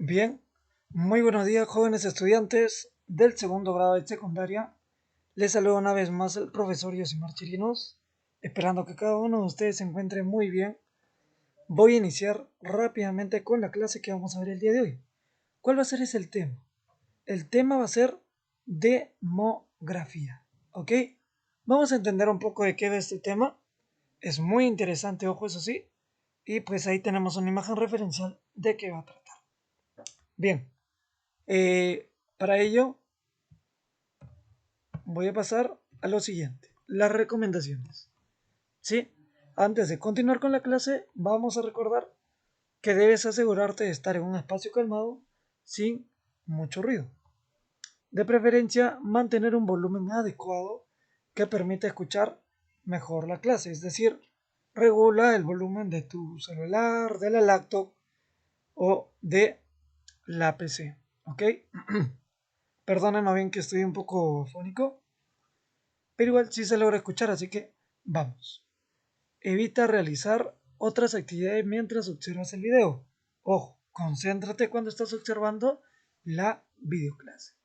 Bien, muy buenos días jóvenes estudiantes del segundo grado de secundaria. Les saludo una vez más el profesor Yosimar Chirinos, esperando que cada uno de ustedes se encuentre muy bien. Voy a iniciar rápidamente con la clase que vamos a ver el día de hoy. ¿Cuál va a ser ese el tema? El tema va a ser demografía, ¿ok? Vamos a entender un poco de qué va este tema. Es muy interesante, ojo, eso sí. Y pues ahí tenemos una imagen referencial de qué va a tratar. Bien, para ello voy a pasar a lo siguiente, las recomendaciones. ¿Sí? Antes de continuar con la clase, vamos a recordar que debes asegurarte de estar en un espacio calmado sin mucho ruido. De preferencia, mantener un volumen adecuado que permita escuchar mejor la clase, es decir, regula el volumen de tu celular, de la laptop o de la PC. ¿Ok? Perdónenme bien que estoy un poco fónico, pero igual sí se logra escuchar, así que vamos. Evita realizar otras actividades mientras observas el video. Ojo, concéntrate cuando estás observando la videoclase.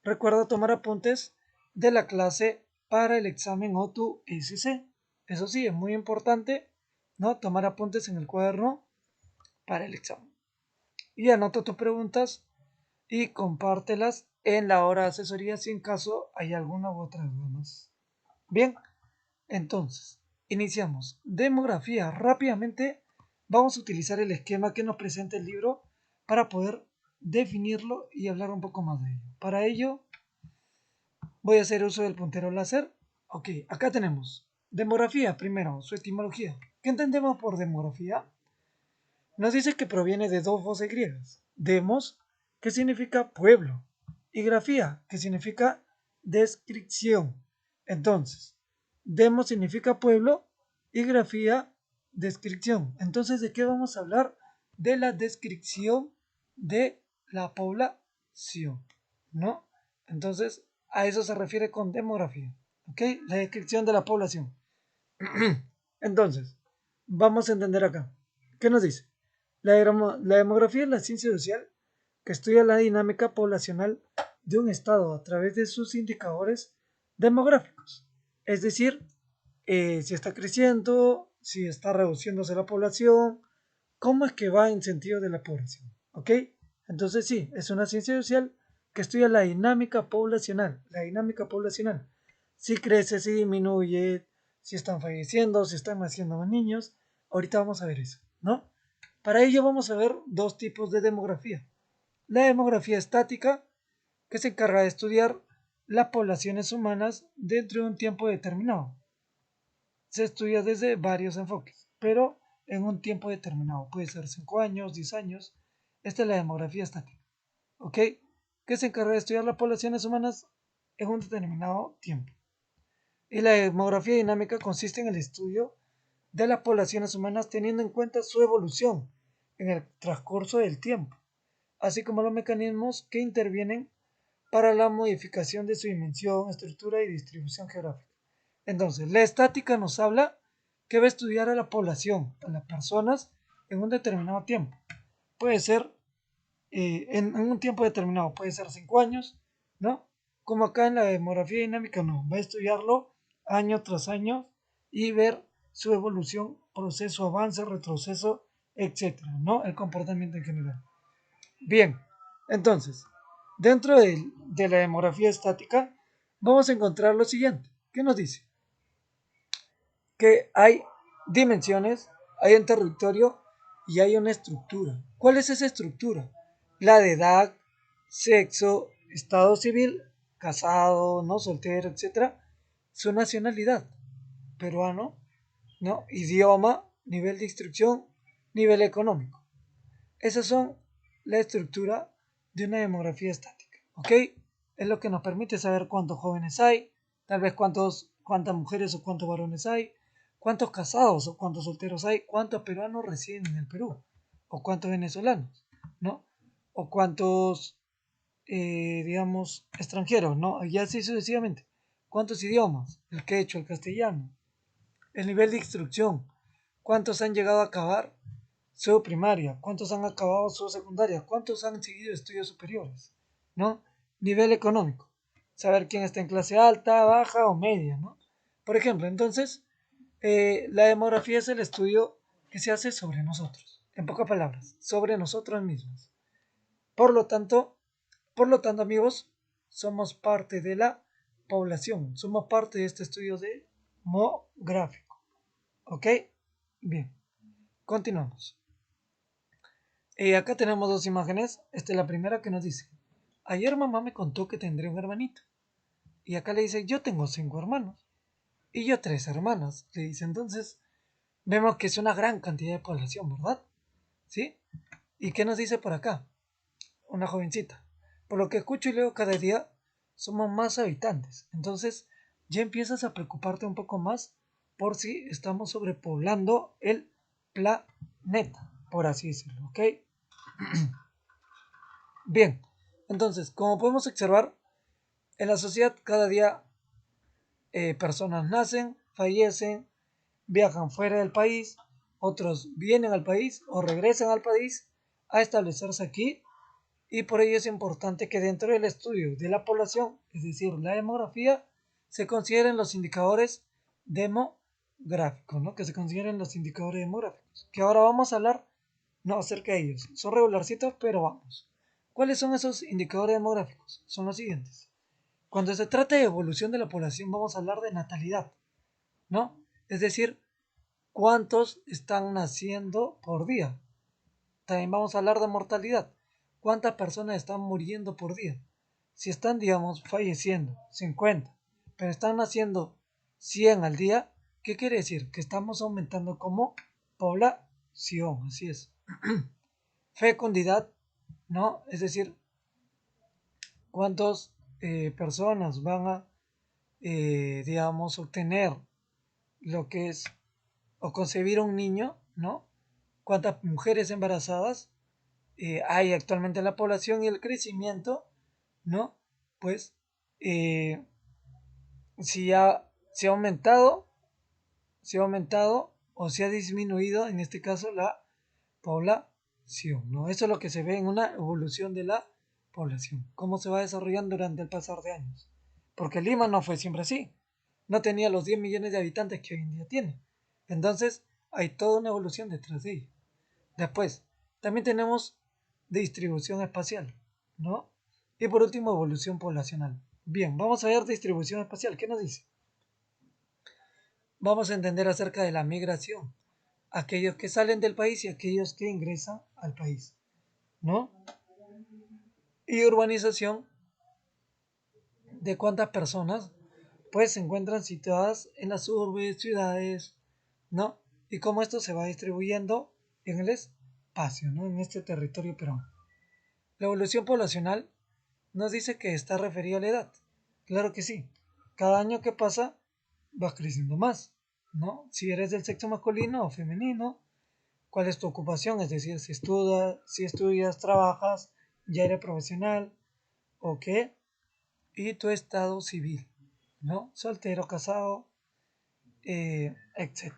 Recuerda tomar apuntes de la clase para el examen o tu SC. Eso sí, es muy importante, ¿no? Tomar apuntes en el cuaderno para el examen. Y anota tus preguntas y compártelas en la hora de asesoría si en caso hay alguna u otra duda más. Bien, entonces, iniciamos. Demografía. Rápidamente vamos a utilizar el esquema que nos presenta el libro para poder definirlo y hablar un poco más de ello. Para ello, voy a hacer uso del puntero láser. Ok, acá tenemos demografía, primero, su etimología. ¿Qué entendemos por demografía? Nos dice que proviene de dos voces griegas. Demos, que significa pueblo, y grafía, que significa descripción. Entonces, demos significa pueblo y grafía, descripción. Entonces, ¿de qué vamos a hablar? De la descripción de la población, ¿no? Entonces, a eso se refiere con demografía, ¿ok? La descripción de la población. Entonces, vamos a entender acá. ¿Qué nos dice? La demografía es la ciencia social que estudia la dinámica poblacional de un estado a través de sus indicadores demográficos. Es decir, si está creciendo, si está reduciéndose la población, cómo es que va en sentido de la población. ¿Ok? Entonces sí, es una ciencia social que estudia la dinámica poblacional. La dinámica poblacional. Si crece, si disminuye, si están falleciendo, si están naciendo más niños. Ahorita vamos a ver eso, ¿no? Para ello vamos a ver dos tipos de demografía. La demografía estática, que se encarga de estudiar las poblaciones humanas dentro de un tiempo determinado. Se estudia desde varios enfoques, pero en un tiempo determinado. Puede ser 5 años, 10 años. Esta es la demografía estática, ¿ok? Que se encarga de estudiar las poblaciones humanas en un determinado tiempo. Y la demografía dinámica consiste en el estudio de las poblaciones humanas teniendo en cuenta su evolución en el transcurso del tiempo, así como los mecanismos que intervienen para la modificación de su dimensión, estructura y distribución geográfica. Entonces, la estática nos habla que va a estudiar a la población, a las personas, en un determinado tiempo. Puede ser en un tiempo determinado, puede ser 5 años, ¿no? Como acá en la demografía dinámica, no, va a estudiarlo año tras año y ver su evolución, proceso, avance, retroceso, etcétera, ¿no? El comportamiento en general. Bien, entonces, dentro de la demografía estática, vamos a encontrar lo siguiente. ¿Qué nos dice? Que hay dimensiones, hay un territorio y hay una estructura. ¿Cuál es esa estructura? La de edad, sexo, estado civil, casado, no soltero, etcétera. Su nacionalidad, peruano, ¿no? Idioma, nivel de instrucción, nivel económico. Esas son la estructura de una demografía estática, ¿ok? Es lo que nos permite saber cuántos jóvenes hay, tal vez cuántas mujeres o cuántos varones hay, cuántos casados o cuántos solteros hay, cuántos peruanos residen en el Perú, o cuántos venezolanos, ¿no? O cuántos, digamos, extranjeros, ¿no? Y así sucesivamente. ¿Cuántos idiomas? El quechua, el castellano. El nivel de instrucción. ¿Cuántos han llegado a acabar su primaria, cuántos han acabado su secundaria, cuántos han seguido estudios superiores, ¿no? Nivel económico, saber quién está en clase alta, baja o media, ¿no? Por ejemplo, entonces, la demografía es el estudio que se hace sobre nosotros, en pocas palabras, sobre nosotros mismos. Por lo tanto, amigos, somos parte de la población, somos parte de este estudio demográfico. ¿Ok? Bien, continuamos. Acá tenemos dos imágenes. Esta es la primera que nos dice: ayer mamá me contó que tendré un hermanito. Y acá le dice: yo tengo 5 hermanos. Y yo 3 hermanas. Le dice: entonces, vemos que es una gran cantidad de población, ¿verdad? ¿Sí? ¿Y qué nos dice por acá? Una jovencita: por lo que escucho y leo cada día, somos más habitantes. Entonces, ya empiezas a preocuparte un poco más por si estamos sobrepoblando el planeta, por así decirlo, ¿ok? Bien, entonces, como podemos observar, en la sociedad cada día personas nacen, fallecen, viajan fuera del país, otros vienen al país o regresan al país a establecerse aquí, y por ello es importante que dentro del estudio de la población, es decir, la demografía, se consideren los indicadores demográficos, ¿no? Que se consideren los indicadores demográficos, que ahora vamos a hablar no acerca de ellos. Son regularcitos, pero vamos. ¿Cuáles son esos indicadores demográficos? Son los siguientes. Cuando se trata de evolución de la población, vamos a hablar de natalidad, ¿no? Es decir, cuántos están naciendo por día. También vamos a hablar de mortalidad. ¿Cuántas personas están muriendo por día? Si están, digamos, falleciendo 50, pero están naciendo 100 al día, ¿qué quiere decir? Que estamos aumentando como población, así es. Fecundidad, ¿no? Es decir, cuántas personas van a, digamos, obtener lo que es o concebir un niño, ¿no? Cuántas mujeres embarazadas hay actualmente en la población, y el crecimiento, ¿no? Pues eh, si ha aumentado, si ha aumentado o si ha disminuido, en este caso, la población, ¿no? Eso es lo que se ve en una evolución de la población, cómo se va desarrollando durante el pasar de años. Porque Lima no fue siempre así, no tenía los 10 millones de habitantes que hoy en día tiene. Entonces, hay toda una evolución detrás de ello. Después, también tenemos distribución espacial, ¿no? Y por último, evolución poblacional. Bien, vamos a ver distribución espacial. ¿Qué nos dice? Vamos a entender acerca de la migración, aquellos que salen del país y aquellos que ingresan al país, ¿no? Y urbanización, de cuántas personas pues se encuentran situadas en las urbes, ciudades, ¿no? Y cómo esto se va distribuyendo en el espacio, ¿no? En este territorio peruano. La evolución poblacional nos dice que está referido a la edad. Claro que sí. Cada año que pasa vas creciendo más, ¿no? Si eres del sexo masculino o femenino, cuál es tu ocupación, es decir, si estudias, trabajas, ya eres profesional o qué, y tu estado civil, ¿no? Soltero, casado, etc.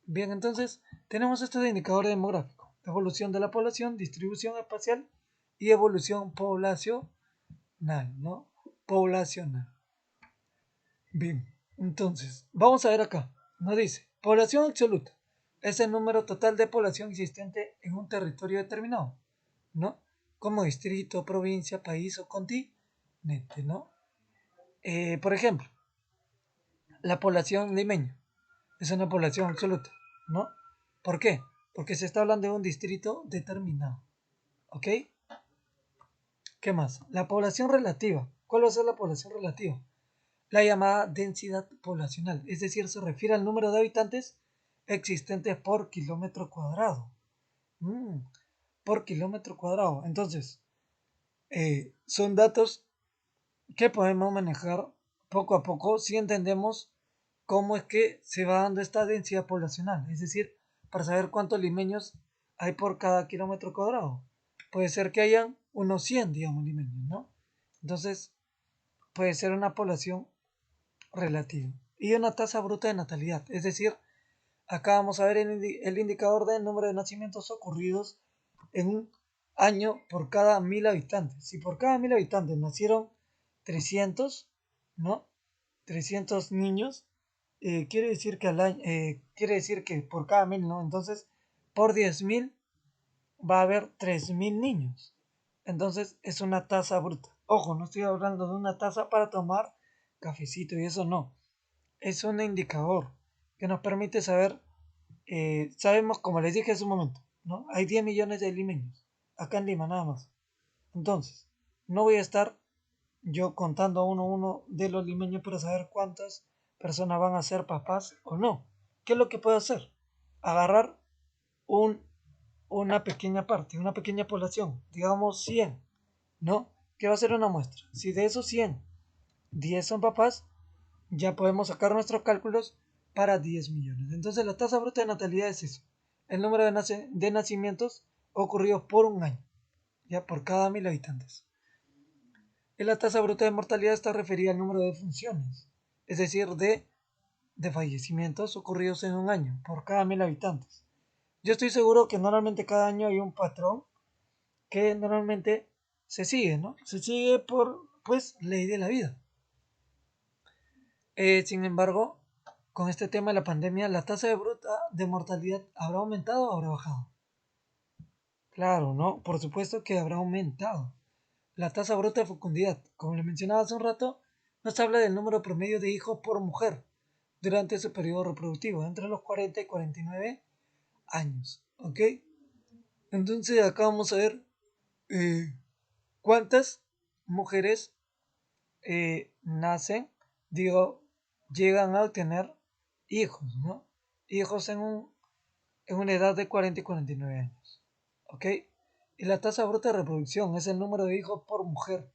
Bien, entonces tenemos estos indicadores demográficos: evolución de la población, distribución espacial y evolución poblacional, ¿no? Poblacional. Bien, entonces, vamos a ver acá. Nos dice, población absoluta es el número total de población existente en un territorio determinado, ¿no? Como distrito, provincia, país o continente, ¿no? Por ejemplo, la población limeña es una población absoluta, ¿no? ¿Por qué? Porque se está hablando de un distrito determinado, ¿ok? ¿Qué más? La población relativa. ¿Cuál va a ser la población relativa? La llamada densidad poblacional, es decir, se refiere al número de habitantes existentes por kilómetro cuadrado. Mm, por kilómetro cuadrado. Entonces, son datos que podemos manejar poco a poco si entendemos cómo es que se va dando esta densidad poblacional, es decir, para saber cuántos limeños hay por cada kilómetro cuadrado. Puede ser que hayan unos 100, digamos, limeños, ¿no? Entonces, puede ser una población relativa. Y una tasa bruta de natalidad, es decir, Acá vamos a ver el indicador del número de nacimientos ocurridos en un año por cada 1000 habitantes. Si por cada 1000 habitantes nacieron 300, ¿no? 300 niños, quiere decir que quiere decir que por cada 1000, ¿no? Entonces, por 10.000 va a haber 3000 niños. Entonces, es una tasa bruta. Ojo, no estoy hablando de una taza para tomar cafecito y eso no. Es un indicador que nos permite saber, sabemos, como les dije hace un momento, ¿no? Hay 10 millones de limeños, acá en Lima nada más. Entonces, no voy a estar yo contando uno a uno de los limeños para saber cuántas personas van a ser papás o no. ¿Qué es lo que puedo hacer? Agarrar un, una pequeña parte, una pequeña población, digamos 100, ¿no? Que va a ser una muestra. Si de esos 100, 10 son papás, ya podemos sacar nuestros cálculos para 10 millones. Entonces la tasa bruta de natalidad es eso, el número de nacimientos ocurridos por un año, ya por cada 1000 habitantes. Y la tasa bruta de mortalidad está referida al número de funciones, es decir, de fallecimientos ocurridos en un año por cada 1000 habitantes. Yo estoy seguro que normalmente cada año hay un patrón que normalmente se sigue, ¿no? Se sigue por, pues, ley de la vida. Sin embargo, con este tema de la pandemia, la tasa de bruta de mortalidad habrá aumentado o habrá bajado. Claro, ¿no? Por supuesto que habrá aumentado. La tasa bruta de fecundidad, como le mencionaba hace un rato, nos habla del número promedio de hijos por mujer durante su periodo reproductivo, entre los 40 y 49 años. ¿Ok? Entonces acá vamos a ver eh, cuántas mujeres nacen, digo, llegan a obtener hijos, ¿no? Hijos en una edad de 40 y 49 años. ¿Ok? Y la tasa bruta de reproducción es el número de hijos por mujer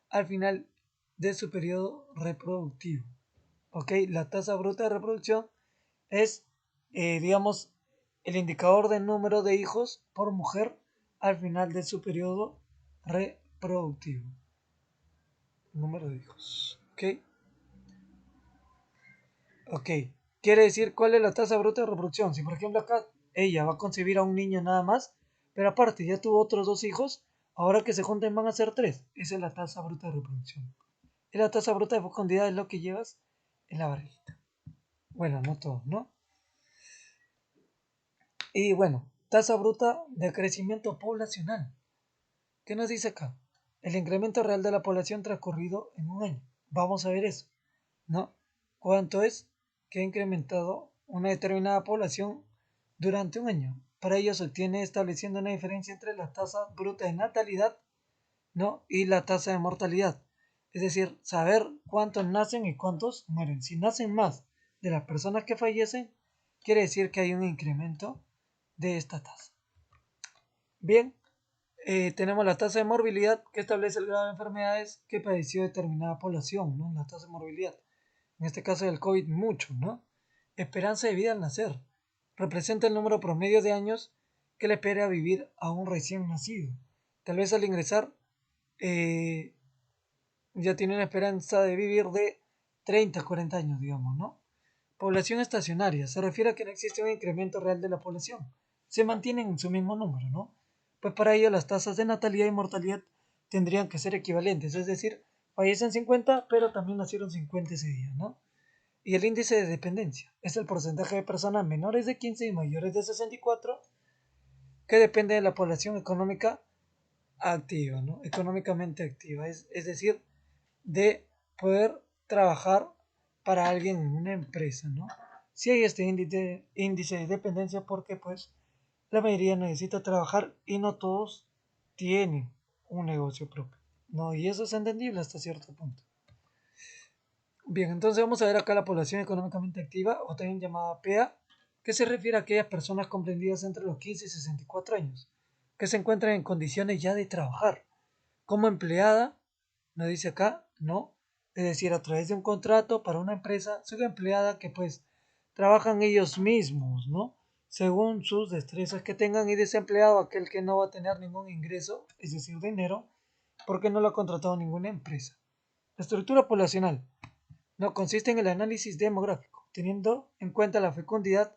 al final de su periodo reproductivo. ¿Ok? La tasa bruta de reproducción es, digamos, el indicador del número de hijos por mujer al final de su periodo reproductivo. Número de hijos. ¿Ok? Ok. Quiere decir cuál es la tasa bruta de reproducción. Si por ejemplo acá ella va a concebir a un niño nada más, pero aparte ya tuvo otros dos hijos, ahora que se junten van a ser tres. Esa es la tasa bruta de reproducción. Y la tasa bruta de fecundidad es lo que llevas en la barriguita. Bueno, no todo, ¿no? Y bueno, tasa bruta de crecimiento poblacional. ¿Qué nos dice acá? El incremento real de la población transcurrido en un año. Vamos a ver eso, ¿no? ¿Cuánto es que ha incrementado una determinada población durante un año? Para ello se obtiene estableciendo una diferencia entre la tasa bruta de natalidad, ¿no? Y la tasa de mortalidad. Es decir, saber cuántos nacen y cuántos mueren. Si nacen más de las personas que fallecen, quiere decir que hay un incremento de esta tasa. Bien, tenemos la tasa de morbilidad que establece el grado de enfermedades que padeció determinada población, ¿no? La tasa de morbilidad. En este caso del COVID, mucho, ¿no? Esperanza de vida al nacer. Representa el número promedio de años que le espera vivir a un recién nacido. Tal vez al ingresar eh, ya tiene una esperanza de vivir de 30 a 40 años, digamos, ¿no? Población estacionaria. Se refiere a que no existe un incremento real de la población. Se mantienen en su mismo número, ¿no? Pues para ello las tasas de natalidad y mortalidad tendrían que ser equivalentes. Es decir, fallecen 50, pero también nacieron 50 ese día, ¿no? Y el índice de dependencia es el porcentaje de personas menores de 15 y mayores de 64 que depende de la población económica activa, ¿no? Económicamente activa. Es decir, de poder trabajar para alguien en una empresa, ¿no? Si hay este índice de dependencia porque pues la mayoría necesita trabajar y no todos tienen un negocio propio, ¿no? Y eso es entendible hasta cierto punto. Bien, entonces vamos a ver acá la población económicamente activa, o también llamada PEA, que se refiere a aquellas personas comprendidas entre los 15 y 64 años, que se encuentran en condiciones ya de trabajar. Como empleada, nos dice acá, no, es decir, a través de un contrato para una empresa, soy empleada que pues trabajan ellos mismos, ¿no? Según sus destrezas que tengan, y desempleado aquel que no va a tener ningún ingreso, es decir, dinero, porque no lo ha contratado ninguna empresa. La estructura poblacional no consiste en el análisis demográfico, teniendo en cuenta la fecundidad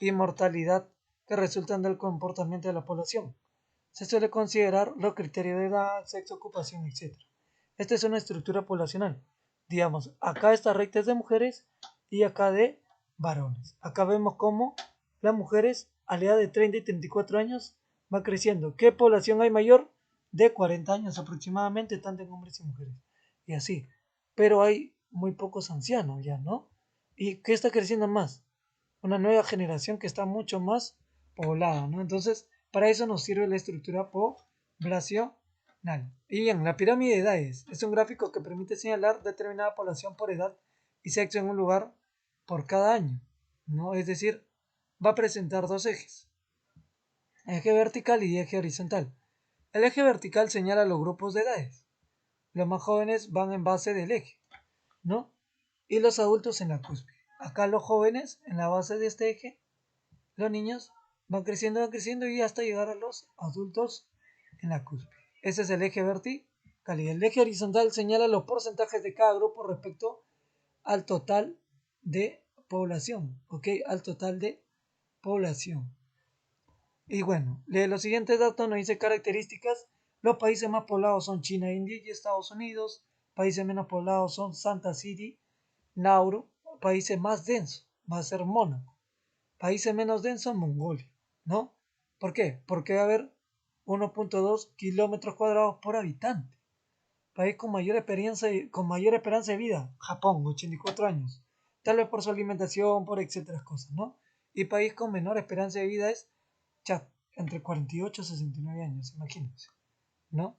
y mortalidad que resultan del comportamiento de la población. Se suele considerar los criterios de edad, sexo, ocupación, etc. Esta es una estructura poblacional. Digamos, acá esta recta es de mujeres y acá de varones. Acá vemos cómo las mujeres a la edad de 30 y 34 años va creciendo. ¿Qué población hay mayor? De 40 años aproximadamente, tanto en hombres y mujeres. Y así. Pero hay muy pocos ancianos ya, ¿no? ¿Y qué está creciendo más? Una nueva generación que está mucho más poblada, ¿no? Entonces, para eso nos sirve la estructura poblacional. Y bien, la pirámide de edades es un gráfico que permite señalar determinada población por edad y sexo en un lugar por cada año, ¿no? Es decir, va a presentar dos ejes, eje vertical y eje horizontal. El eje vertical señala los grupos de edades. Los más jóvenes van en base del eje, ¿no? Y los adultos en la cúspide. Acá los jóvenes en la base de este eje, los niños van creciendo y hasta llegar a los adultos en la cúspide. Ese es el eje vertical y el eje horizontal señala los porcentajes de cada grupo respecto al total de población, ¿ok? Al total de población. Y bueno, de los siguientes datos nos dice características. Los países más poblados son China, India y Estados Unidos. Países menos poblados son Santa City, Nauru. Países más densos va a ser Mónaco. Países menos densos, Mongolia, ¿no? ¿Por qué? Porque va a haber 1.2 kilómetros cuadrados por habitante. País con mayor esperanza de vida, Japón, 84 años. Tal vez por su alimentación, por etcétera cosas, ¿no? Y país con menor esperanza de vida es Chad, entre 48 y 69 años, imagínense, ¿no?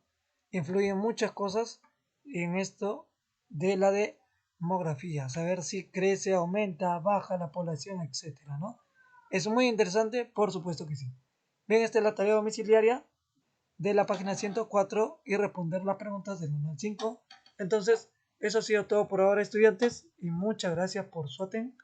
Influyen muchas cosas en esto de la demografía, saber si crece, aumenta, baja la población, etcétera, ¿no? ¿Es muy interesante? Por supuesto que sí. Bien, esta es la tarea domiciliaria de la página 104 y responder las preguntas del 1 al 5. Entonces, eso ha sido todo por ahora, estudiantes, y muchas gracias por su atención.